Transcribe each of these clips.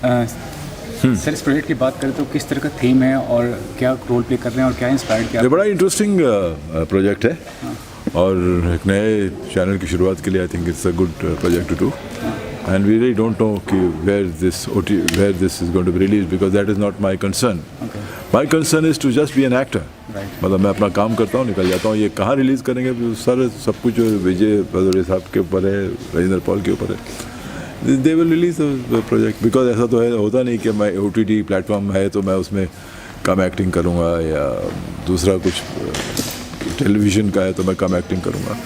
Sir इस project की बात करें तो किस तरह का थीम है और क्या रोल प्ले कर रहे हैं और क्या इंस्पायर्ड किया? ये बड़ा इंटरेस्टिंग प्रोजेक्ट है और एक नए चैनल की शुरुआत के लिए I think it's a good project to do and we really don't know कि where this is going to be release because that is not my concern. My concern is to just be an actor. मतलब मैं अपना काम करता हूँ, निकल जाता हूँ. ये कहाँ रिलीज़ करेंगे सर? सब कुछ विजय भदौरिया साहब के ऊपर है, राजेंद्र पॉल के ऊपर है. They will release the project because ऐसा तो है होता नहीं कि मैं OTT प्लेटफॉर्म है तो मैं उसमें कम एक्टिंग करूँगा या दूसरा कुछ टेलीविज़न का है तो मैं कम एक्टिंग करूँगा.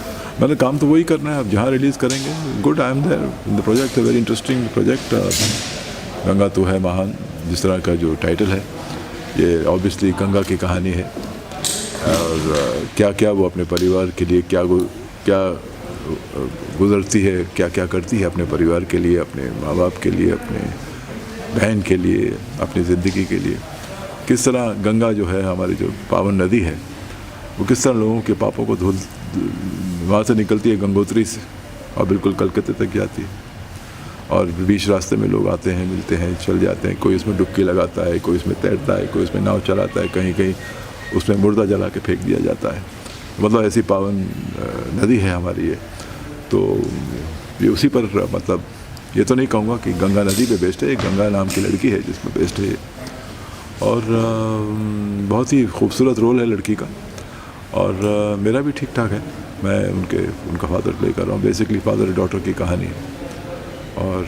मैंने काम तो वही करना है. अब जहाँ रिलीज़ करेंगे good. I am there in the project. Very interesting project. Ganga तू है महान जिस तरह का जो टाइटल है ये ऑब्वियसली गंगा की कहानी है और क्या क्या वो अपने परिवार के लिए क्या गुजरती है, क्या क्या करती है अपने परिवार के लिए, अपने माँ बाप के लिए, अपने बहन के लिए, अपनी ज़िंदगी के लिए. किस तरह गंगा जो है हमारी जो पावन नदी है वो किस तरह लोगों के पापों को धुल वहाँ से निकलती है गंगोत्री से और बिल्कुल कलकत्ते तक जाती है और बीच रास्ते में लोग आते हैं, मिलते हैं, चल जाते हैं. कोई इसमें डुबकी लगाता है, कोई इसमें तैरता है, कोई इसमें नाव चलाता है, कहीं कहीं उसमें मुर्दा जला के फेंक दिया जाता है. मतलब ऐसी पावन नदी है हमारी ये. तो ये उसी पर मतलब ये तो नहीं कहूँगा कि गंगा नदी पे बेस्ड है. एक गंगा नाम की लड़की है जिसमें बेस्ड है और बहुत ही खूबसूरत रोल है लड़की का और मेरा भी ठीक ठाक है. मैं उनका फादर प्ले कर रहा हूँ. बेसिकली फादर डॉटर की कहानी है और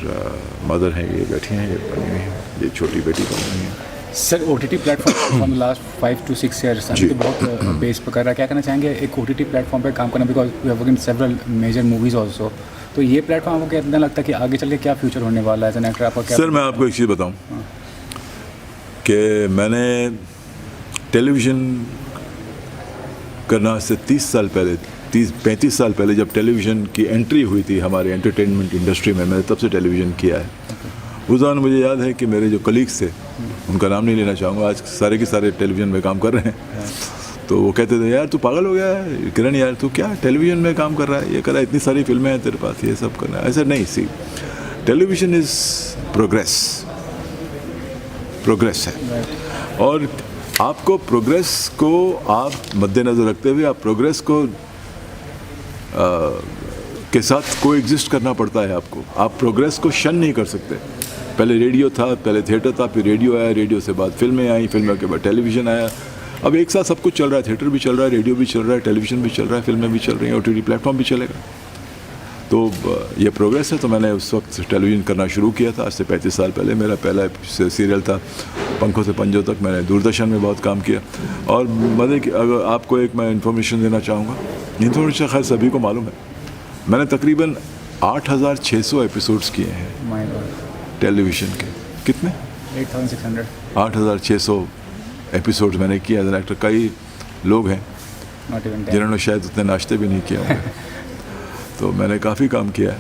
मदर हैं ये बैठी हैं, ये बनी हुई हैं, ये छोटी बेटी बनी हुई है. Sir OTT platform last 5 to 6 years अभी तो बहुत बेस पर कर रहा है. क्या कहना चाहेंगे एक OTT प्लेटफॉर्म पे काम करना because we have worked in several major movies also. तो ये प्लेटफॉर्म आपको कितना लगता है कि आगे चल के क्या फ्यूचर होने वाला है एज एन एक्टर आपका क्या? सर मैं आपको एक चीज़ बताऊं कि मैंने टेलीविज़न करना से 30 साल पहले 35 साल पहले जब टेलीविज़न की एंट्री हुई थी हमारे एंटरटेनमेंट इंडस्ट्री में, मैंने तब से टेलीविज़न किया है. उस दौरान मुझे याद है कि मेरे जो कलीग्स थे, उनका नाम नहीं लेना चाहूँगा, आज सारे के सारे टेलीविज़न में काम कर रहे हैं, तो वो कहते थे यार तू पागल हो गया है किरण, यार तू क्या टेलीविज़न में काम कर रहा है, ये कर रहा है, इतनी सारी फिल्में हैं तेरे पास, ये सब करना है. ऐसा नहीं. सी टेलीविज़न इज़ प्रोग्रेस है और आपको प्रोग्रेस को आप मद्देनज़र रखते हुए आप प्रोग्रेस को के साथ कोएग्जिस्ट करना पड़ता है आपको. आप प्रोग्रेस को शन नहीं कर सकते. पहले रेडियो था, पहले थिएटर था, फिर रेडियो आया, रेडियो से बाद फिल्में आई, फिल्मों के बाद टेलीविज़न आया. अब एक साथ सब कुछ चल रहा है. थिएटर भी चल रहा है, रेडियो भी चल रहा है, टेलीविज़न भी चल रहा है, फिल्में भी चल रही हैं, OTT प्लेटफॉर्म भी चलेगा. तो ये प्रोग्रेस है. तो मैंने उस वक्त टेलीविज़न करना शुरू किया था आज से 35 साल पहले. मेरा पहला सीरियल था पंखों से पंजों तक. मैंने दूरदर्शन में बहुत काम किया और मतलब कि अगर आपको एक मैं इन्फॉर्मेशन देना चाहूँगा, इन्फॉर्मेशन खैर सभी को मालूम है, मैंने तकरीबन 8600 एपिसोड्स किए हैं टेलीविज़न के. कितने? 8600. 8600 एपिसोड्स मैंने किए एज एन एक्टर. कई लोग हैं जिन्होंने शायद उतने नाश्ते भी नहीं किए होंगे. तो मैंने काफ़ी काम किया है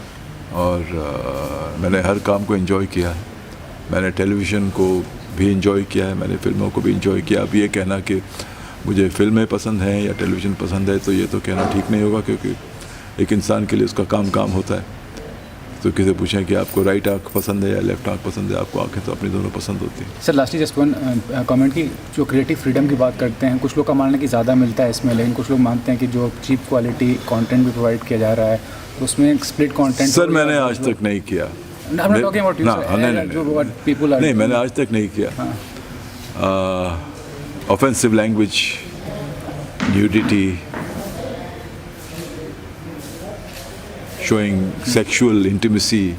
और मैंने हर काम को एंजॉय किया है. मैंने टेलीविज़न को भी एंजॉय किया है, मैंने फिल्मों को भी एंजॉय किया. अब ये कहना कि मुझे फिल्में पसंद हैं या टेलीविज़न पसंद है तो ये तो कहना ठीक नहीं होगा, क्योंकि एक इंसान के लिए उसका काम होता है. तो किसी पूछें कि आपको राइट आँख पसंद है या लेफ्ट आँख पसंद है, आपको आँखें तो अपनी दोनों पसंद होती हैं. Sir lastly just one comment की जो क्रिएटिव फ्रीडम की बात करते हैं, कुछ लोग का मानना है कि ज़्यादा मिलता है इसमें, लेकिन कुछ लोग मानते हैं कि जो चीप क्वालिटी कंटेंट भी प्रोवाइड किया जा रहा है तो उसमें स्प्लिट कंटेंट. सर मैंने आज तक नहीं किया. नहीं, मैंने आज तक नहीं किया. Offensive language, nudity, showing sexual intimacy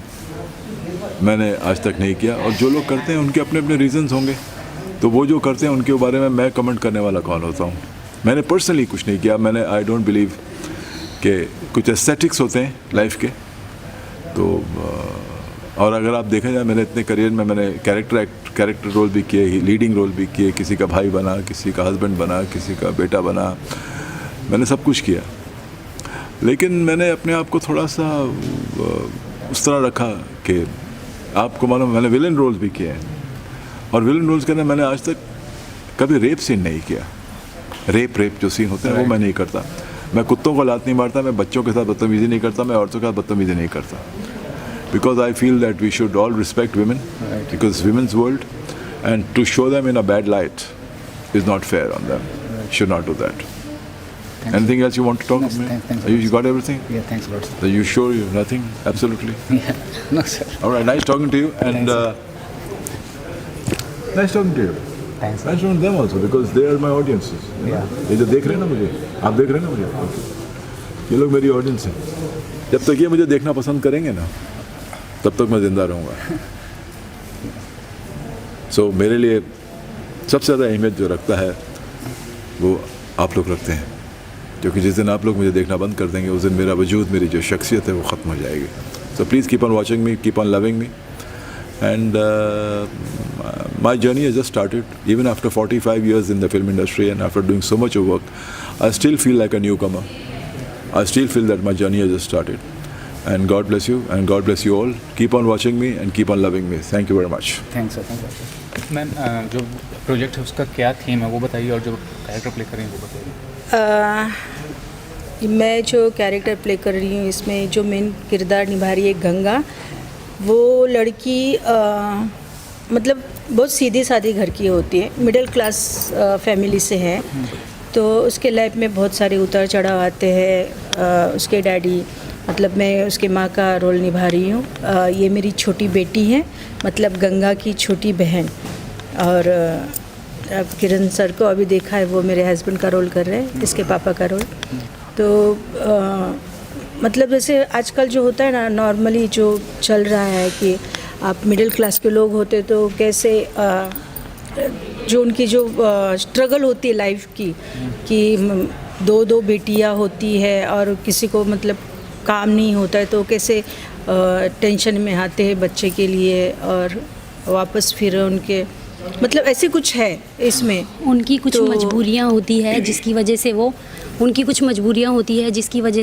मैंने आज तक नहीं किया. और जो लोग करते हैं उनके अपने अपने रीजंस होंगे, तो वो जो करते हैं उनके बारे में मैं कमेंट करने वाला कौन होता हूँ. मैंने पर्सनली कुछ नहीं किया. मैंने आई डोंट बिलीव कि कुछ एस्थेटिक्स होते हैं लाइफ के. तो और अगर आप देखा जाए मैंने इतने करियर में मैंने कैरेक्टर रोल भी किए, लीडिंग रोल भी किए, किसी का भाई बना, किसी का हस्बैंड बना, किसी का बेटा बना, मैंने सब कुछ किया. लेकिन मैंने अपने आप को थोड़ा सा उस तरह रखा कि आपको मालूम मैंने विलन रोल्स भी किए हैं और विलन रोल्स के अंदर मैंने आज तक कभी रेप सीन नहीं किया. रेप जो सीन होते हैं वो मैं नहीं करता. मैं कुत्तों को लात नहीं मारता, मैं बच्चों के साथ बदतमीज़ी नहीं करता, मैं औरतों के साथ बदतमीज़ी नहीं करता. because I feel that we should all respect women, Right. because women's world, and to show them in a bad light is not fair on them. Should not do that. Thanks. Anything else you want to talk No, about? thanks a You lot. got everything? Yeah, thanks a lot. Are you sure you have nothing? Absolutely. Yeah. No, sir. All right, nice talking to you. And Thanks. nice talking to you. Thanks. Nice talking to them also because they are my audiences. you know. Yeah. ये जो देख रहे हैं ना मुझे, आप देख रहे हैं ना मुझे? Okay. ये लोग मेरी ऑडियंस हैं. जब तक ये मुझे देखना पसंद करेंगे ना, तब तक मैं जिंदा रहूँगा. So मेरे लिए सबसे ज़्यादा अहमियत जो रखता है वो आप लोग रखते हैं, क्योंकि जिस दिन आप लोग मुझे देखना बंद कर देंगे उस दिन मेरा वजूद, मेरी जो शख्सियत है वो ख़त्म हो जाएगी. So please keep on watching me, keep on loving me, and my journey has just started. Even after 45 years in the film industry and after doing so much of work, I still feel like a newcomer. I still feel that my journey has just started. And God bless you, and God bless you all. Keep on watching me and keep on loving me. Thank you very much. Thanks sir, thanks sir. Ma'am जो project है उसका क्या theme है वो बताइए, और जो character play करेंगे वो बताइए. मैं जो कैरेक्टर प्ले कर रही हूँ इसमें जो मेन किरदार निभा रही है गंगा, वो लड़की मतलब बहुत सीधी सादी घर की होती है, मिडिल क्लास फैमिली से है. तो उसके लाइफ में बहुत सारे उतार चढ़ाव आते हैं. उसके डैडी मतलब मैं उसके माँ का रोल निभा रही हूँ. ये मेरी छोटी बेटी है, मतलब गंगा की छोटी बहन. और अब किरण सर को अभी देखा है, वो मेरे हस्बैंड का रोल कर रहे हैं, इसके पापा का रोल. तो मतलब जैसे आजकल जो होता है ना, नॉर्मली जो चल रहा है कि आप मिडिल क्लास के लोग होते तो कैसे जो उनकी जो स्ट्रगल होती है लाइफ की, कि दो बेटियां होती है और किसी को मतलब काम नहीं होता है तो कैसे टेंशन में आते हैं बच्चे के लिए, और वापस फिर उनके मतलब ऐसे कुछ है इसमें. उनकी कुछ तो मजबूरियां होती है जिसकी वजह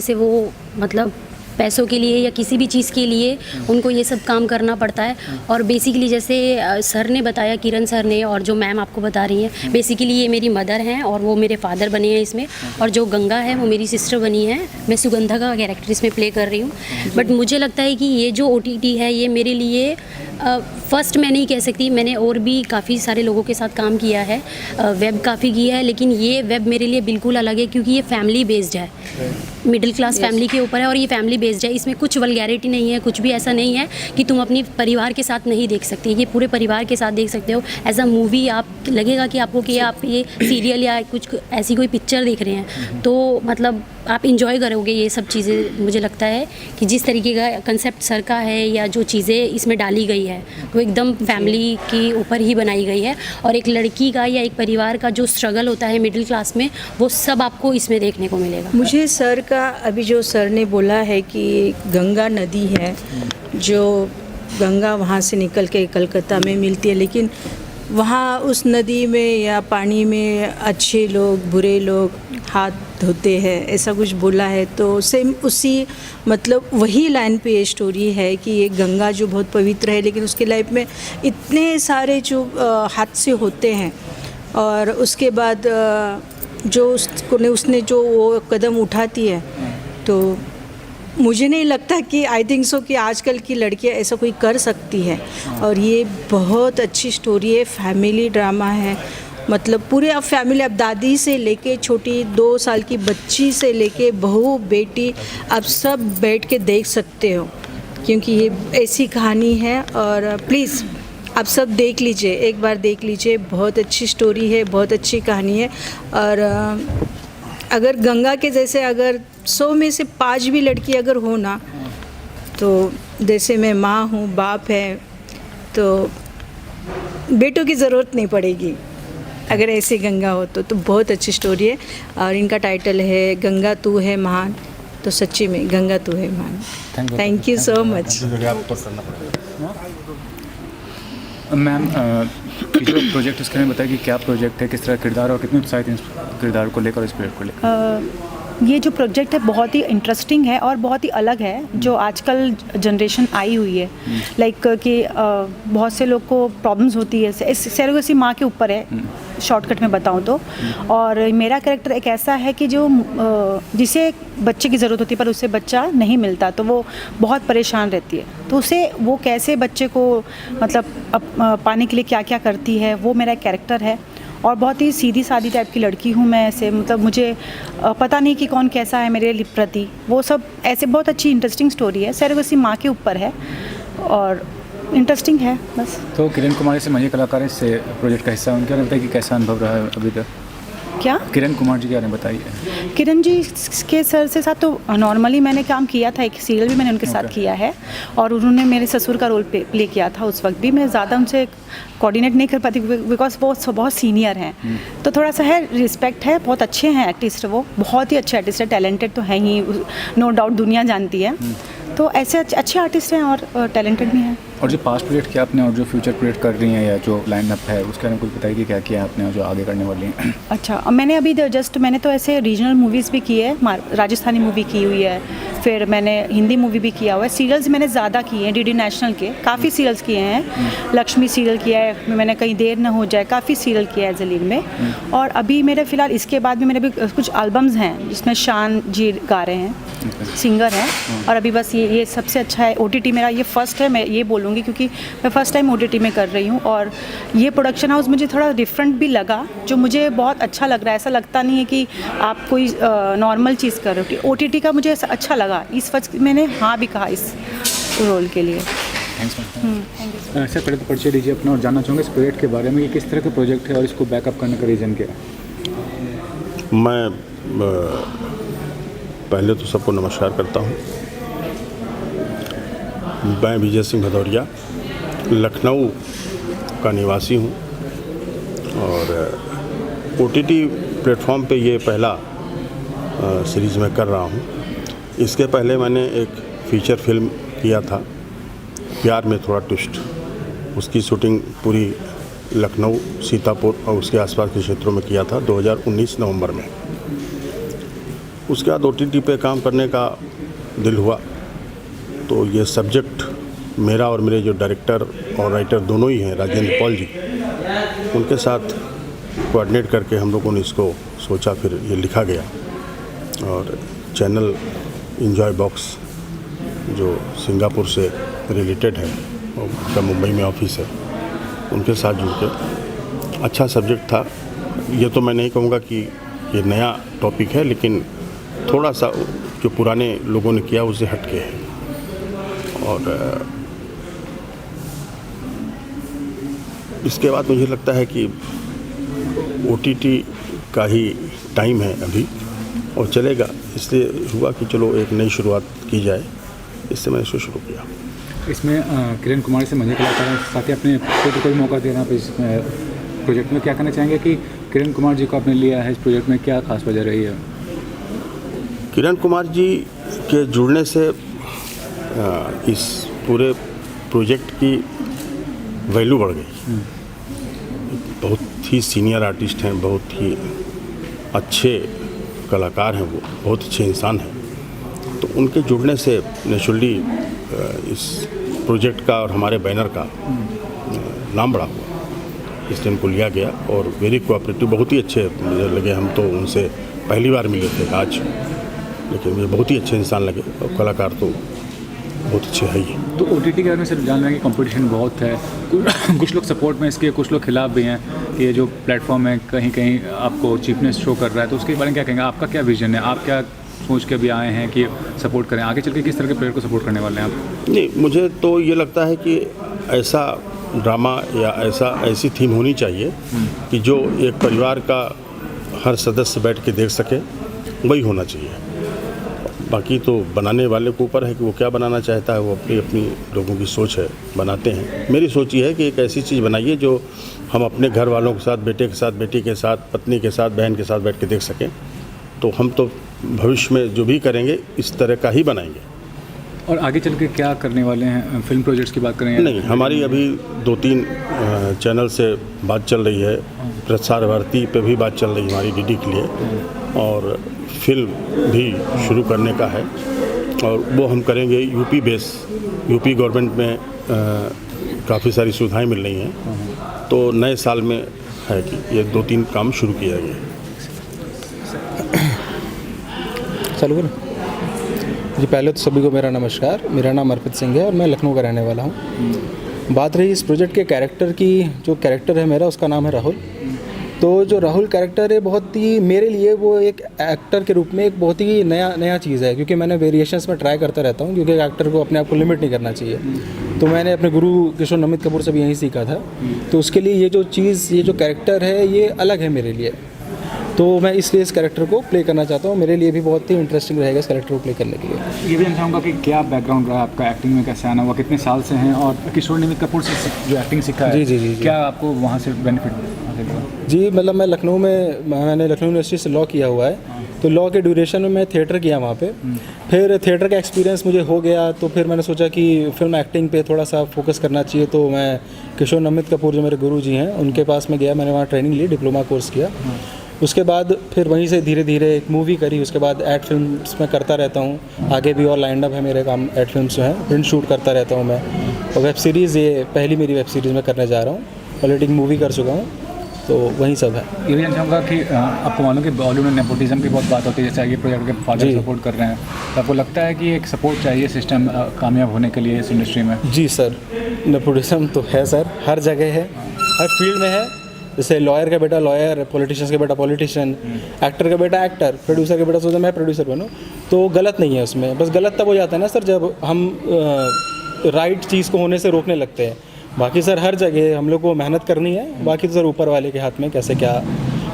से वो मतलब पैसों के लिए या किसी भी चीज़ के लिए उनको ये सब काम करना पड़ता है. और बेसिकली जैसे सर ने बताया, किरण सर ने, और जो मैम आपको बता रही हैं, बेसिकली ये मेरी मदर हैं और वो मेरे फादर बने हैं इसमें, और जो गंगा है वो मेरी सिस्टर बनी है. मैं सुगंधा का कैरेक्टर इसमें प्ले कर रही हूँ. बट मुझे लगता है कि ये जो OTT है ये मेरे लिए फर्स्ट मैं नहीं कह सकती, मैंने और भी काफ़ी सारे लोगों के साथ काम किया है, वेब काफ़ी किया है, लेकिन ये वेब मेरे लिए बिल्कुल अलग है क्योंकि ये फैमिली बेस्ड है, मिडिल क्लास फैमिली के ऊपर है, और ये फैमिली बेस्ड है. इसमें कुछ वल्गैरिटी नहीं है, कुछ भी ऐसा नहीं है कि तुम अपनी परिवार के साथ नहीं देख सकते. ये पूरे परिवार के साथ देख सकते हो. एज अ मूवी आप लगेगा कि आपको कि आप ये सीरियल या कुछ ऐसी कोई पिक्चर देख रहे हैं, तो मतलब आप इंजॉय करोगे ये सब चीज़ें. मुझे लगता है कि जिस तरीके का कंसेप्ट सर का है या जो चीज़ें इसमें डाली गई है वो एकदम फैमिली के ऊपर ही बनाई गई है, और एक लड़की का या एक परिवार का जो स्ट्रगल होता है मिडिल क्लास में, वो सब आपको इसमें देखने को मिलेगा. मुझे सर का अभी जो सर ने बोला है कि गंगा नदी है, जो गंगा वहाँ से निकल के कलकत्ता में मिलती है, लेकिन वहाँ उस नदी में या पानी में अच्छे लोग बुरे लोग हाथ धोते हैं, ऐसा कुछ बोला है. तो सेम उसी मतलब वही लाइन पे ये स्टोरी है कि ये गंगा जो बहुत पवित्र है, लेकिन उसके लाइफ में इतने सारे जो हादसे होते हैं, और उसके बाद जो उसने जो वो कदम उठाती है, तो मुझे नहीं लगता कि आई थिंक सो कि आजकल की लड़कियां ऐसा कोई कर सकती है. और ये बहुत अच्छी स्टोरी है, फैमिली ड्रामा है, मतलब पूरे अब फैमिली, अब दादी से लेके छोटी 2 साल की बच्ची से लेके बहू बेटी, अब सब बैठ के देख सकते हो, क्योंकि ये ऐसी कहानी है. और प्लीज़ आप सब देख लीजिए, एक बार देख लीजिए, बहुत अच्छी स्टोरी है, बहुत अच्छी कहानी है. और अगर गंगा के जैसे अगर 100 में से 5 भी लड़की अगर हो ना, तो जैसे मैं माँ हूँ, बाप है, तो बेटों की ज़रूरत नहीं पड़ेगी अगर ऐसी गंगा हो तो बहुत अच्छी स्टोरी है. और इनका टाइटल है गंगा तू है महान, तो सच्ची में गंगा तू है महान. Thank you so much. Ma'am ये जो प्रोजेक्ट उसके में बताया कि क्या प्रोजेक्ट है, किस तरह किरदार और कितने उत्साहित हैं इस किरदार को लेकर, इस प्रोजेक्ट को लेकर. ये जो प्रोजेक्ट है बहुत ही इंटरेस्टिंग है और बहुत ही अलग है, जो आजकल जनरेशन आई हुई है. लाइक कि बहुत से लोग को प्रॉब्लम्स होती है, सैरोगेसी माँ के ऊपर है, शॉर्टकट में बताऊं तो। और मेरा कैरेक्टर एक ऐसा है कि जो जिसे बच्चे की ज़रूरत होती है पर उसे बच्चा नहीं मिलता, तो वो बहुत परेशान रहती है। तो उसे वो कैसे बच्चे को मतलब पाने के लिए क्या क्या करती है, वो मेरा कैरेक्टर है। और बहुत ही सीधी सादी टाइप की लड़की हूँ मैं, ऐसे मतलब मुझे पता नहीं कि कौन कैसा है मेरे प्रति, वो सब ऐसे बहुत अच्छी इंटरेस्टिंग स्टोरी है। सरगसी माँ के ऊपर है और इंटरेस्टिंग है बस। तो किरण कुमारी से महिला कलाकार इस प्रोजेक्ट का हिस्सा, उनके बारे में बताइए कि कैसा अनुभव रहा है अभी तक। क्या किरण कुमार जी के बारे में बताइए। किरण जी के सर से साथ तो नॉर्मली मैंने काम किया था, एक सीरियल भी मैंने उनके साथ किया है और उन्होंने मेरे ससुर का रोल प्ले किया था। उस वक्त भी मैं ज़्यादा उनसे कोऑर्डिनेट नहीं कर पाती बिकॉज वो बहुत सीनियर हैं, तो थोड़ा सा है रिस्पेक्ट है। बहुत अच्छे हैं आर्टिस्ट, वो बहुत ही अच्छे आर्टिस्ट है, टैलेंटेड तो हैं ही, नो डाउट दुनिया जानती है। तो ऐसे अच्छे आर्टिस्ट हैं और टैलेंटेड भी हैं। और जो पास्ट प्रोजेक्ट किया आपने और जो फ्यूचर प्रोजेक्ट कर रही हैं या जो लाइन अप है उसके बारे में कुछ बताइए कि क्या किया आपने और जो आगे करने वाली हैं। अच्छा, मैंने अभी मैंने तो ऐसे रीजनल मूवीज़ भी की है, राजस्थानी मूवी की हुई है, फिर मैंने हिंदी मूवी भी किया हुआ है। सीरियल्स मैंने ज़्यादा किए हैं, डीडी नेशनल के काफ़ी सीरियल्स किए हैं। लक्ष्मी सीरियल किया है मैंने, कहीं देर न हो जाए, काफ़ी सीरियल किया है जलील में। और अभी मेरे फ़िलहाल इसके बाद में मेरे भी कुछ एल्बम्स हैं जिसमें शान जी गा रहे हैं, सिंगर हैं। और अभी बस ये सबसे अच्छा है। OTT मेरा ये फर्स्ट है, मैं ये बोलूँगी क्योंकि मैं फ़र्स्ट टाइम OTT में कर रही हूँ। और ये प्रोडक्शन हाउस मुझे थोड़ा डिफरेंट भी लगा, जो मुझे बहुत अच्छा लग रहा है। ऐसा लगता नहीं है कि आप कोई नॉर्मल चीज़ कर रहे हो। OTT का मुझे ऐसा अच्छा लगा, इस वक्त मैंने हाँ भी कहा इस रोल के लिए। Thanks ma'am. सर पहले तो परिचय दीजिए अपना और जानना चाहूँगा इस प्रोजेक्ट के बारे में, ये किस तरह का प्रोजेक्ट है और इसको बैकअप करने का रीज़न क्या है। मैं पहले तो सबको नमस्कार करता हूँ। मैं विजय सिंह भदौरिया लखनऊ का निवासी हूँ और OTT प्लेटफॉर्म पे ये पहला सीरीज़ मैं कर रहा हूँ। इसके पहले मैंने एक फीचर फिल्म किया था, प्यार में थोड़ा ट्विस्ट। उसकी शूटिंग पूरी लखनऊ, सीतापुर और उसके आसपास के क्षेत्रों में किया था 2019 नवंबर में। उसके बाद OTT पे काम करने का दिल हुआ, तो ये सब्जेक्ट मेरा और मेरे जो डायरेक्टर और राइटर दोनों ही हैं, राजेंद्र पॉल जी, उनके साथ कोऑर्डिनेट करके हम लोगों ने इसको सोचा, फिर ये लिखा गया। और चैनल एंजॉय बॉक्स जो सिंगापुर से रिलेटेड है और उनका मुंबई में ऑफिस है, उनके साथ जुड़ के अच्छा सब्जेक्ट था। ये तो मैं नहीं कहूँगा कि ये नया टॉपिक है, लेकिन थोड़ा सा जो पुराने लोगों ने किया उससे हटके है। और इसके बाद मुझे लगता है कि OTT का ही टाइम है अभी और चलेगा, इसलिए हुआ कि चलो एक नई शुरुआत की जाए, इससे मैंने इसको शुरू किया। इसमें किरण कुमारी से महिला कलाकार साथ ही अपने को कोई मौका देना इस प्रोजेक्ट में, क्या कहना चाहेंगे कि किरण कुमार जी को आपने लिया है इस प्रोजेक्ट में, क्या खास वजह रही है। किरण कुमार जी के जुड़ने से इस पूरे प्रोजेक्ट की वैल्यू बढ़ गई। बहुत ही सीनियर आर्टिस्ट हैं, बहुत ही अच्छे कलाकार हैं, वो बहुत अच्छे इंसान हैं, तो उनके जुड़ने से नेचुरली इस प्रोजेक्ट का और हमारे बैनर का नाम बड़ा हुआ, इसलिए उनको लिया गया। और वेरी कोऑपरेटिव, बहुत ही अच्छे मुझे लगे। हम तो उनसे पहली बार मिले थे आज, लेकिन मुझे बहुत ही अच्छे इंसान लगे और कलाकार तो बहुत अच्छे है ही। तो OTT के बारे में सिर्फ जान रहे हैं कि कंपटीशन बहुत है, कुछ लोग सपोर्ट में इसके, कुछ लोग खिलाफ भी हैं कि ये जो प्लेटफॉर्म है कहीं कहीं आपको चीपनेस शो कर रहा है, तो उसके बारे में क्या कहेंगे। आपका क्या विजन है, आप क्या सोच के भी आए हैं कि सपोर्ट करें, आगे चल के किस तरह के प्लेयर को सपोर्ट करने वाले हैं आप। नहीं, मुझे तो ये लगता है कि ऐसा ड्रामा या ऐसी थीम होनी चाहिए कि जो एक परिवार का हर सदस्य बैठ के देख सके, वही होना चाहिए। बाकी तो बनाने वाले के ऊपर है कि वो क्या बनाना चाहता है, वो अपनी अपनी लोगों की सोच है, बनाते हैं। मेरी सोच ये है कि एक ऐसी चीज़ बनाइए जो हम अपने घर वालों के साथ, बेटे के साथ, बेटी के साथ, पत्नी के साथ, बहन के साथ बैठ के देख सकें। तो हम तो भविष्य में जो भी करेंगे इस तरह का ही बनाएंगे। और आगे चल के क्या करने वाले हैं, फिल्म प्रोजेक्ट्स की बात करें? नहीं, हमारी अभी 2-3 चैनल से बात चल रही है, प्रसार भारती पे भी बात चल रही है हमारी DD के लिए, और फिल्म भी शुरू करने का है। और वो हम करेंगे यूपी बेस, यूपी गवर्नमेंट में काफ़ी सारी सुविधाएं मिल रही हैं, तो नए साल में है कि ये 2-3 काम शुरू किया गया है। चालू करो जी। पहले तो सभी को मेरा नमस्कार। मेरा नाम अर्पित सिंह है और मैं लखनऊ का रहने वाला हूँ। बात रही इस प्रोजेक्ट के कैरेक्टर की, जो कैरेक्टर है मेरा उसका नाम है राहुल। तो जो राहुल कैरेक्टर है बहुत ही मेरे लिए वो एक एक्टर के रूप में एक बहुत ही नया चीज़ है, क्योंकि मैंने वेरिएशंस में ट्राई करता रहता हूँ, क्योंकि एक्टर को अपने आप को लिमिट नहीं करना चाहिए। तो मैंने अपने गुरु किशोर नमित कपूर से भी यही सीखा था। तो उसके लिए ये जो कैरेक्टर है ये अलग है मेरे लिए, तो मैं इसलिए इस कैरेक्टर को प्ले करना चाहता हूँ। मेरे लिए भी बहुत ही इंटरेस्टिंग रहेगा इस कैरेक्टर को प्ले करने के लिए। ये भी जानना चाहूँगा कि क्या बैकग्राउंड रहा आपका, एक्टिंग में कैसे आना हुआ, कितने साल से हैं, और किशोर नमित कपूर से जो एक्टिंग सीखा है जी। क्या आपको वहाँ से बेनिफिट हासिल हुआ? जी मैंने लखनऊ यूनिवर्सिटी से लॉ किया हुआ है, तो लॉ के ड्यूरेशन में मैं थिएटर किया वहाँ पे। फिर थिएटर का एक्सपीरियंस मुझे हो गया, तो फिर मैंने सोचा कि फिल्म एक्टिंग पे थोड़ा सा फोकस करना चाहिए। तो मैं किशोर नमित कपूर जो मेरे गुरु जी हैं उनके पास में गया, मैंने वहाँ ट्रेनिंग ली, डिप्लोमा कोर्स किया। उसके बाद फिर वहीं से धीरे धीरे एक मूवी करी। उसके बाद एड फिल्म्स में करता रहता हूँ, आगे भी और लाइंड अप है मेरे काम। एड फिल्म्स जो हैं प्रिंट शूट करता रहता हूँ मैं, और वेब सीरीज़ ये पहली मेरी वेब सीरीज़ में करने जा रहा हूँ। ऑलरेडी मूवी कर चुका हूँ, तो वही सब है। ये भी जानना चाहूँगा कि आपको मालूम कि बॉलीवुड में नेपोटिज्म की बहुत बात होती है, जैसे ये प्रोजेक्ट के फादर सपोर्ट कर रहे हैं, तो आपको लगता है कि एक सपोर्ट चाहिए सिस्टम कामयाब होने के लिए इस इंडस्ट्री में? जी सर, नेपोटिज्म तो है सर, हर जगह है, हर फील्ड में है। जैसे लॉयर का बेटा लॉयर, पॉलिटिशियंस का बेटा पॉलिटिशियन, एक्टर का बेटा एक्टर, प्रोड्यूसर का बेटा सोचता मैं प्रोड्यूसर बनूं, तो गलत नहीं है उसमें। बस गलत तब हो जाता है ना सर जब हम राइट चीज़ को होने से रोकने लगते हैं। बाकी सर हर जगह हम लोग को मेहनत करनी है, बाकी तो सर ऊपर वाले के हाथ में कैसे क्या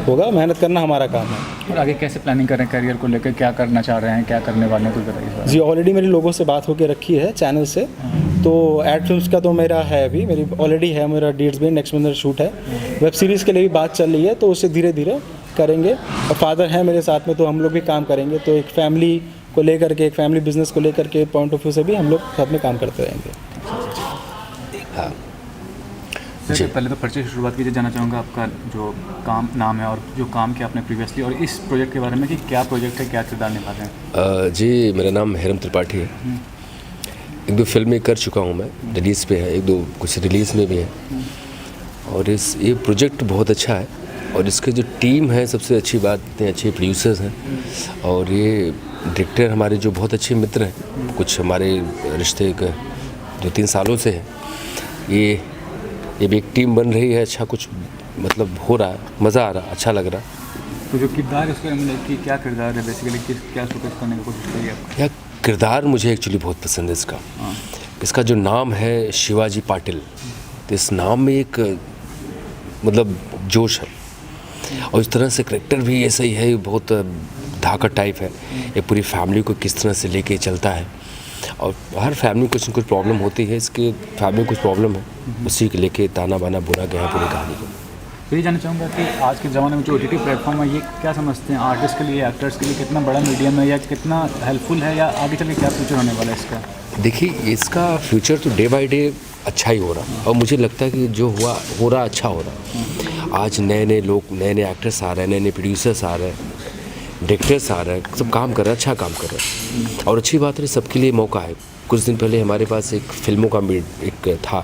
होगा, मेहनत करना हमारा काम है। और आगे कैसे प्लानिंग कर रहे हैं करियर को लेकर, क्या करना चाह रहे हैं, क्या करने वाले हैं, कुछ बताइए। जी ऑलरेडी मेरे लोगों से बात होकर रखी है चैनल से, तो एड फिल्म्स का तो मेरा है अभी, मेरी ऑलरेडी है, मेरा डेट्स भी नेक्स्ट मंथ शूट है। वेब सीरीज़ के लिए भी बात चल रही है, तो उससे धीरे धीरे करेंगे। और फादर है मेरे साथ में, तो हम लोग भी काम करेंगे। तो एक फैमिली को लेकर के, एक फैमिली बिजनेस को लेकर के पॉइंट ऑफ व्यू से भी हम लोग साथ में काम करते रहेंगे। हाँ सर, पहले तो परिचय से शुरुआत कीजिए। जानना चाहूँगा आपका जो काम नाम है और जो काम किया आपने प्रीवियसली, और इस प्रोजेक्ट के बारे में कि क्या प्रोजेक्ट है, क्या किरदार निभाते हैं? जी मेरा नाम हेरम त्रिपाठी है। 1-2 फिल्में कर चुका हूँ मैं, रिलीज़ पे है, 1-2 कुछ रिलीज़ में भी है। और ये प्रोजेक्ट बहुत अच्छा है, और इसके जो टीम है सबसे अच्छी बात, इतने अच्छे प्रोड्यूसर्स हैं, और ये डायरेक्टर हमारे जो बहुत अच्छे मित्र हैं, कुछ हमारे रिश्ते 2-3 सालों से हैं। ये भी एक टीम बन रही है, अच्छा कुछ मतलब हो रहा है, मज़ा आ रहा, अच्छा लग रहा। तो जो किरदार है उसका मतलब कि क्या किरदार है, बेसिकली क्या फोकस करने की कोशिश करिए आप? यह किरदार मुझे एक्चुअली बहुत पसंद है इसका। इसका जो नाम है शिवाजी पाटिल, तो इस नाम में एक मतलब जोश है, और इस तरह से करेक्टर भी ऐसा ही है, बहुत धाकड़ टाइप है। ये पूरी फैमिली को किस तरह से लेके चलता है, और हर फैमिली को कुछ न कुछ प्रॉब्लम होती है, इसके फैमिली को कुछ प्रॉब्लम है, उसी को लेके ताना बाना बुना गया है पूरी कहानी को। तो ये जानना चाहूँगा कि आज के ज़माने में जो OTT प्लेटफॉर्म है, ये क्या समझते हैं आर्टिस्ट के लिए, एक्टर्स के लिए कितना बड़ा मीडियम है, या कितना हेल्पफुल है, या आगे चल के क्या फ्यूचर होने वाला है इसका? देखिए इसका फ्यूचर तो डे बाय डे अच्छा ही हो रहा, और मुझे लगता है कि जो हो रहा अच्छा हो रहा। आज नए नए लोग, नए नए एक्टर्स आ रहे हैं, नए नए प्रोड्यूसर्स आ रहे हैं, डायरेक्टर्स आ रहे हैं, सब काम कर रहे हैं, अच्छा काम कर रहे हैं। और अच्छी बात है, सबके लिए मौका है। कुछ दिन पहले हमारे पास एक फिल्मों का एक था,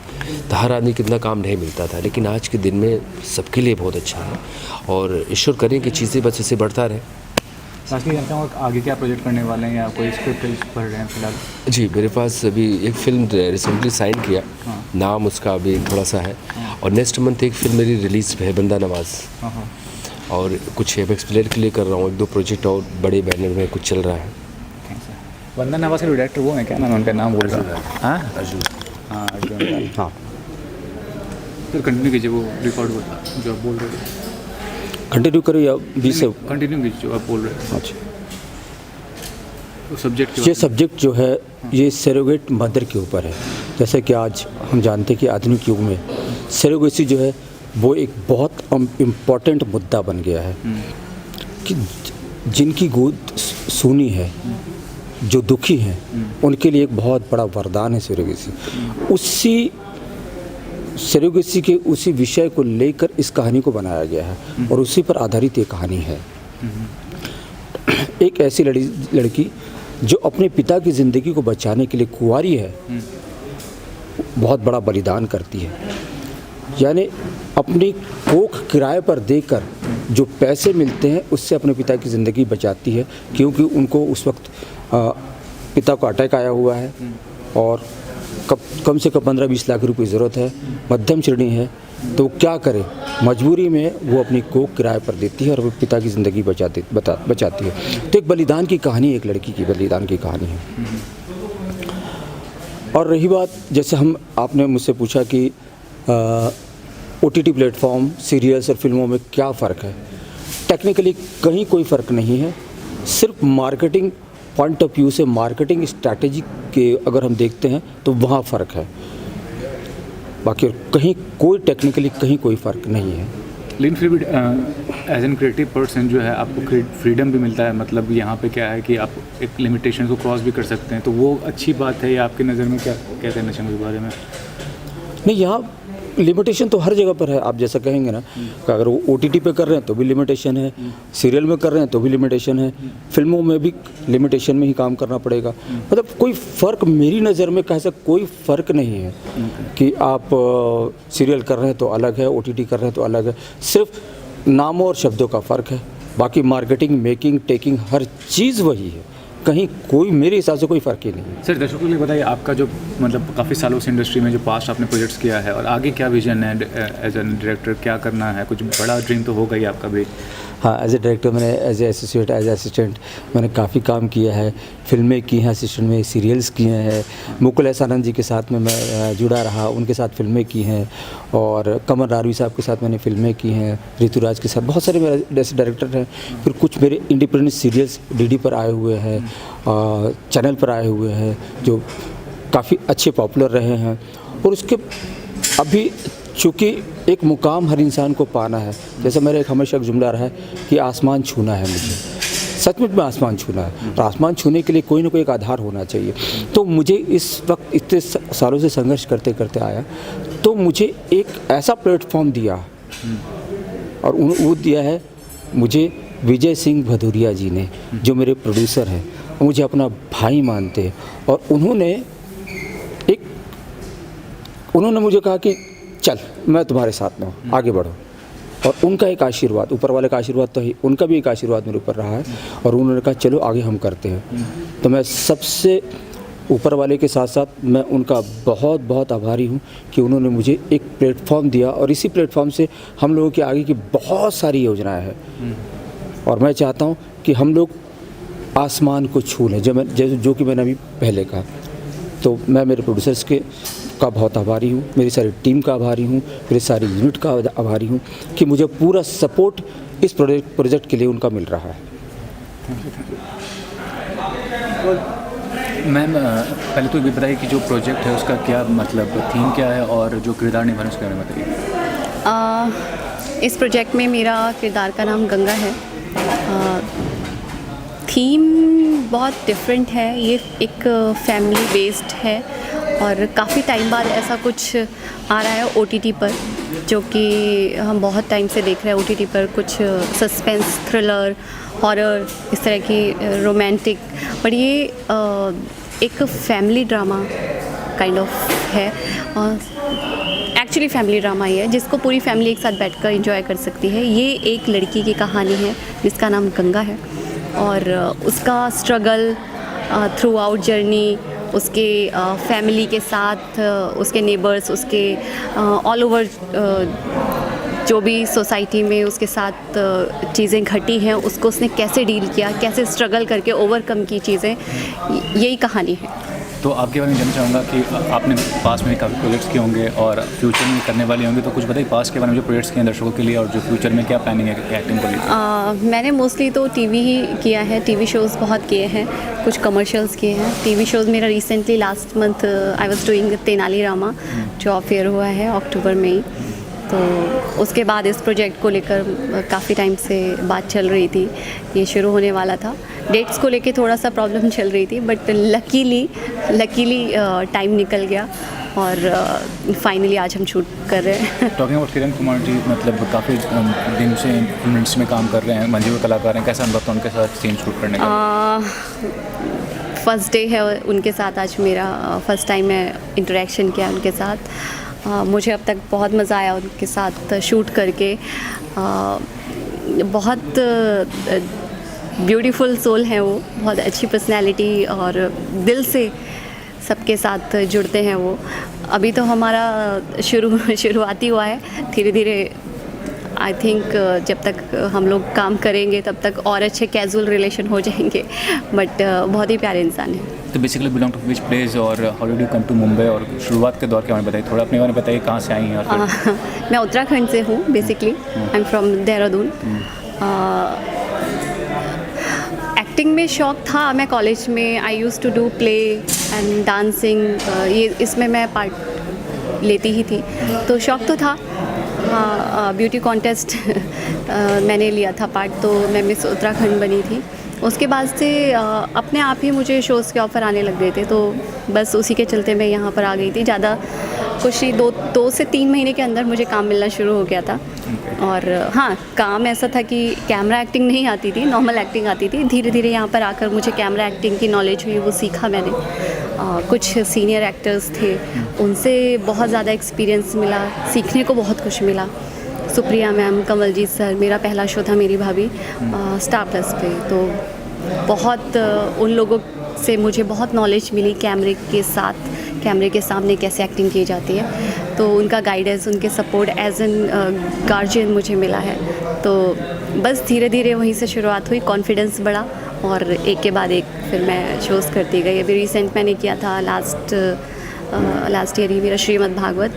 तो हर आदमी कितना काम नहीं मिलता था, लेकिन आज के दिन में सबके लिए बहुत अच्छा है, और ईश्वर करें कि चीज़ें बस ऐसे बढ़ता रहे। लास्टली जानता हूँ आगे क्या प्रोजेक्ट करने वाले हैं, या कोई स्क्रिप्ट पढ़ रहे हैं फिलहाल? जी मेरे पास अभी एक फ़िल्म रिसेंटली साइन किया, नाम उसका अभी थोड़ा सा है, और नेक्स्ट मंथ एक फिल्म मेरी रिलीज़ है, बंदा नवाज़, और कुछ एपेक्स प्लेयर के लिए कर रहा हूँ, 1-2 प्रोजेक्ट और बड़े बैनर में कुछ चल रहा है। बंदा नवाज़ के डायरेक्टर वो है, क्या नाम है उनका, नाम बोल रहा है? हाँ अर्जुन। हाँ अर्जुन। हाँ फिर कंटिन्यू कीजिए, वो रिकॉर्ड हुआ जो आप बोल रहे थे, कंटिन्यू करो या बीच से? कंटिन्यू कीजिए जो आप बोल रहे थे। अच्छा, तो सब्जेक्ट ये सब्जेक्ट जो है ये सरोगेट मदर के ऊपर है। जैसे कि आज हम जानते हैं कि आधुनिक युग में सरोगेसी जो है वो एक बहुत इम्पॉर्टेंट मुद्दा बन गया है, कि जिनकी गोद सूनी है, जो दुखी हैं, उनके लिए एक बहुत बड़ा वरदान है सरोगेसी। उसी सरोगेसी के उसी विषय को लेकर इस कहानी को बनाया गया है, और उसी पर आधारित ये कहानी है। एक ऐसी लड़की जो अपने पिता की ज़िंदगी को बचाने के लिए कुंवारी है, बहुत बड़ा बलिदान करती है। यानी अपनी कोख किराए पर देकर जो पैसे मिलते हैं उससे अपने पिता की ज़िंदगी बचाती है, क्योंकि उनको उस वक्त पिता को अटैक आया हुआ है और कम से कम 15-20 लाख रुपए ज़रूरत है, मध्यम श्रेणी है, तो वो क्या करे, मजबूरी में वो अपनी कोख किराए पर देती है और वो पिता की ज़िंदगी बचाती है। तो एक बलिदान की कहानी, एक लड़की की बलिदान की कहानी है। और रही बात, जैसे आपने मुझसे पूछा कि OTT प्लेटफॉर्म, सीरियल्स और फिल्मों में क्या फ़र्क है। टेक्निकली कहीं कोई फ़र्क नहीं है, सिर्फ मार्केटिंग पॉइंट ऑफ व्यू से, मार्केटिंग स्ट्रैटेजी के अगर हम देखते हैं तो वहाँ फ़र्क है, बाकी कहीं कोई टेक्निकली कहीं कोई फ़र्क नहीं है। लेकिन फिर भी एज एन क्रिएटिव पर्सन जो है आपको फ्रीडम भी मिलता है, मतलब यहाँ पे क्या है कि आप एक लिमिटेशन को क्रॉस भी कर सकते हैं, तो वो अच्छी बात है, या आपकी नज़र में क्या कहना चाहेंगे इस बारे में? नहीं, यहाँ लिमिटेशन तो हर जगह पर है। आप जैसा कहेंगे ना कि अगर वो OTT पे कर रहे हैं तो भी लिमिटेशन है, सीरियल में कर रहे हैं तो भी लिमिटेशन है, फिल्मों में भी लिमिटेशन में ही काम करना पड़ेगा। मतलब कोई फ़र्क मेरी नज़र में कह सकते कोई फ़र्क नहीं है कि आप सीरियल कर रहे हैं तो अलग है, OTT कर रहे हैं तो अलग है, सिर्फ नामों और शब्दों का फ़र्क है, बाकी मार्केटिंग, मेकिंग, टेकिंग हर चीज़ वही है, कहीं कोई मेरे हिसाब से कोई फ़र्क ही नहीं है। सर, दर्शकों के लिए बताइए, आपका जो मतलब काफ़ी सालों से इंडस्ट्री में जो पास्ट आपने प्रोजेक्ट्स किया है और आगे क्या विजन है एज एन डायरेक्टर, क्या करना है? कुछ बड़ा ड्रीम तो होगा ही आपका भी। हाँ, एज ए डायरेक्टर मैंने as a associate, as assistant मैंने काफ़ी काम किया है, फिल्में की हैं असिस्टेंट में, सीरियल्स किए हैं, मुकुल एस आनंद जी के साथ में मैं जुड़ा रहा, उनके साथ फिल्में की हैं, और कमर रारवी साहब के साथ मैंने फिल्में की हैं, ऋतुराज के साथ, बहुत सारे मेरे ऐसे डायरेक्टर हैं। फिर कुछ मेरे इंडिपेंडेंट सीरियल्स DD पर आए हुए हैं, चैनल पर आए हुए हैं, जो काफ़ी अच्छे पॉपुलर रहे हैं। और उसके अभी चूँकि एक मुकाम हर इंसान को पाना है, जैसे मेरा एक हमेशा जुमला रहा है कि आसमान छूना है मुझे, सचमुच में आसमान छूना है, और आसमान छूने के लिए कोई ना कोई एक आधार होना चाहिए। तो मुझे इस वक्त इतने सालों से संघर्ष करते करते आया, तो मुझे एक ऐसा प्लेटफॉर्म दिया, और वो दिया है मुझे विजय सिंह भदौरिया जी ने, जो मेरे प्रोड्यूसर हैं, मुझे अपना भाई मानते हैं, और उन्होंने मुझे कहा कि चल मैं तुम्हारे साथ में हूँ, आगे बढ़ो। और उनका एक आशीर्वाद, ऊपर वाले का आशीर्वाद तो ही, उनका भी एक आशीर्वाद मेरे ऊपर रहा है, और उन्होंने कहा चलो आगे हम करते हैं। तो मैं सबसे ऊपर वाले के साथ साथ मैं उनका बहुत बहुत आभारी हूँ कि उन्होंने मुझे एक प्लेटफॉर्म दिया, और इसी प्लेटफॉर्म से हम लोगों के आगे की बहुत सारी योजनाएँ हैं, और मैं चाहता हूँ कि हम लोग आसमान को छू लें, जो कि मैंने अभी पहले कहा। तो मैं मेरे प्रोड्यूसर्स का बहुत आभारी हूँ, मेरी सारी टीम का आभारी हूँ, मेरी सारी यूनिट का आभारी हूँ कि मुझे पूरा सपोर्ट इस प्रोजेक्ट के लिए उनका मिल रहा है। मैम, पहले तो ये बताइए कि जो प्रोजेक्ट है उसका क्या मतलब थीम क्या है, और जो किरदार निभाने उसके बारे में बताइए। इस प्रोजेक्ट में मेरा किरदार का नाम गंगा है। थीम बहुत डिफरेंट है, ये एक फैमिली बेस्ड है, और काफ़ी टाइम बाद ऐसा कुछ आ रहा है OTT पर, जो कि हम बहुत टाइम से देख रहे हैं OTT पर। कुछ सस्पेंस, थ्रिलर, हॉरर, इस तरह की रोमांटिक, पर ये एक फैमिली ड्रामा काइंड ऑफ है, और एक्चुअली फैमिली ड्रामा ही है जिसको पूरी फैमिली एक साथ बैठकर एंजॉय कर सकती है। ये एक लड़की की कहानी है जिसका नाम गंगा है, और उसका स्ट्रगल थ्रू आउट जर्नी, उसके फैमिली के साथ, उसके नेबर्स, उसके ऑल ओवर जो भी सोसाइटी में उसके साथ चीज़ें घटी हैं, उसको उसने कैसे डील किया, कैसे स्ट्रगल करके ओवरकम की चीज़ें, यही कहानी है। तो आपके बारे में जानना चाहूँगा कि आपने पास में काफ़ी प्रोजेक्ट्स किए होंगे और फ्यूचर में करने वाले होंगे, तो कुछ बताइए पास के बारे में, जो प्रोजेक्ट्स किए हैं दर्शकों के लिए, और जो फ्यूचर में क्या प्लानिंग है एक्टिंग को लिए? मैंने मोस्टली तो टीवी ही किया है, टीवी शोज़ बहुत किए हैं, कुछ कमर्शियल्स किए हैं। टीवी शोज़ मेरा recently last month I was doing Tenali Rama, जो अफेयर हुआ है अक्टूबर में ही। तो उसके बाद इस प्रोजेक्ट को लेकर काफ़ी टाइम से बात चल रही थी, ये शुरू होने वाला था। डेट्स को लेके थोड़ा सा प्रॉब्लम चल रही थी, बट लकीली टाइम निकल गया, और फाइनली आज हम शूट कर रहे हैं। टॉकिंग अबाउट किरण कुमार जी, मतलब काफ़ी दिन से इंडस्ट्री में काम कर रहे हैं, मंझे हुए कलाकार हैं, कैसा अनुभव था उनके साथ सीन शूट करने का? फर्स्ट डे है उनके साथ आज मेरा, फर्स्ट टाइम मैं इंटरेक्शन किया उनके साथ। मुझे अब तक बहुत मज़ा आया उनके साथ शूट करके। बहुत ब्यूटीफुल सोल हैं वो, बहुत अच्छी पर्सनैलिटी और दिल से सबके साथ जुड़ते हैं वो। अभी तो हमारा शुरुआती हुआ है, धीरे धीरे आई थिंक जब तक हम लोग काम करेंगे तब तक और अच्छे कैजुअल रिलेशन हो जाएंगे, बट बहुत ही प्यारे इंसान हैं। तो basically belong to which place और how did you come to Mumbai, और शुरुआत के दौर के बारे में बताइए थोड़ा, अपने बारे में बताइए, कहाँ से आई हैं? और फिर मैं उत्तराखंड से हूँ basically, I am from Dehradun. Acting में शौक था, मैं कॉलेज में I use to do play and dancing, ये इसमें मैं पार्ट लेती ही थी, तो शौक तो था। हाँ, ब्यूटी कॉन्टेस्ट मैंने लिया था पार्ट, तो मैं मिस उत्तराखंड बनी थी। उसके बाद से अपने आप ही मुझे शोज़ के ऑफ़र आने लग गए थे, तो बस उसी के चलते मैं यहाँ पर आ गई थी। ज़्यादा कुछ ही 2 से 3 महीने के अंदर मुझे काम मिलना शुरू हो गया था। और हाँ, काम ऐसा था कि कैमरा एक्टिंग नहीं आती थी, नॉर्मल एक्टिंग आती थी। धीरे धीरे यहाँ पर आकर मुझे कैमरा एक्टिंग की नॉलेज हुई, वो सीखा मैंने। कुछ सीनियर एक्टर्स थे, उनसे बहुत ज़्यादा एक्सपीरियंस मिला, सीखने को बहुत कुछ मिला। सुप्रिया मैम, कमलजीत सर, मेरा पहला शो था मेरी भाभी स्टार प्लस पे, तो बहुत उन लोगों से मुझे बहुत नॉलेज मिली कैमरे के साथ, कैमरे के सामने कैसे एक्टिंग की जाती है। तो उनका गाइडेंस, उनके सपोर्ट एज एन गार्जियन मुझे मिला है। तो बस धीरे धीरे वहीं से शुरुआत हुई, कॉन्फिडेंस बढ़ा और एक के बाद एक फिर मैं शोज़ करती गई। अभी रिसेंट मैंने किया था लास्ट ईयर ही मेरा श्रीमद् भागवत,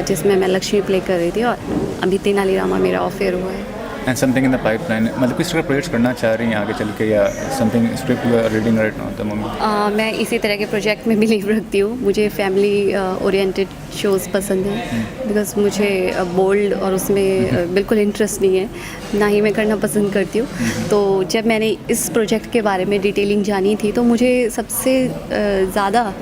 जिसमें मैं लक्ष्मी प्ले कर रही थी, और अभी तेनाली रामा मेरा ऑफेयर हुआ है। And something in the pipeline, मतलब किस तरह प्रोजेक्ट्स करना चाह रही हैं आगे चल के, या something script you are reading right now at the moment? मैं इसी तरह के प्रोजेक्ट में बिलीव रखती हूँ। मुझे फैमिली ओरिएंटेड शोज़ पसंद हैं, बिकॉज मुझे बोल्ड और उसमें बिल्कुल इंटरेस्ट नहीं है, ना ही मैं करना पसंद करती हूँ। तो जब मैंने इस प्रोजेक्ट के बारे में डिटेलिंग जानी थी, तो मुझे सबसे ज़्यादा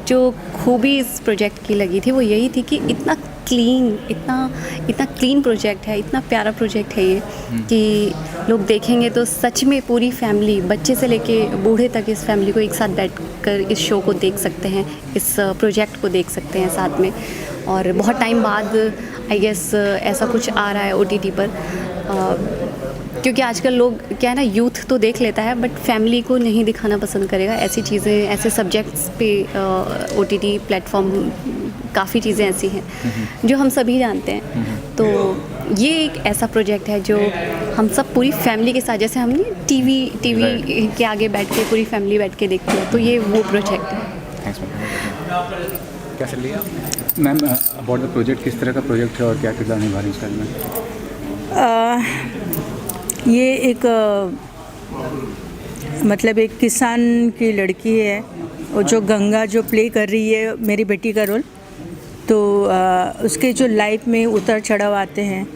जो खूबी इस प्रोजेक्ट की लगी थी वो यही थी कि इतना क्लीन प्रोजेक्ट है, इतना प्यारा प्रोजेक्ट है ये, कि लोग देखेंगे तो सच में पूरी फैमिली, बच्चे से लेके बूढ़े तक, इस फैमिली को एक साथ बैठकर इस शो को देख सकते हैं, इस प्रोजेक्ट को देख सकते हैं साथ में। और बहुत टाइम बाद आई गेस ऐसा कुछ आ रहा है OTT पर, क्योंकि आजकल लोग क्या है ना, यूथ तो देख लेता है बट फैमिली को नहीं दिखाना पसंद करेगा। ऐसी चीज़ें, ऐसे सब्जेक्ट्स पे OTT प्लेटफॉर्म, काफ़ी चीज़ें ऐसी हैं जो हम सभी जानते हैं। तो ये एक ऐसा प्रोजेक्ट है जो हम सब पूरी फैमिली के साथ, जैसे हम टीवी के आगे बैठ के पूरी फैमिली बैठ के देखते हैं, तो ये वो प्रोजेक्ट है। थैंक्स क्या चल रही है मैम? अबाउट द प्रोजेक्ट, किस तरह का प्रोजेक्ट है और क्या किरदार निभा रही है इसका में? ये एक मतलब एक किसान की लड़की है, और जो गंगा जो प्ले कर रही है मेरी बेटी का रोल, तो उसके जो लाइफ में उतार चढ़ाव आते हैं,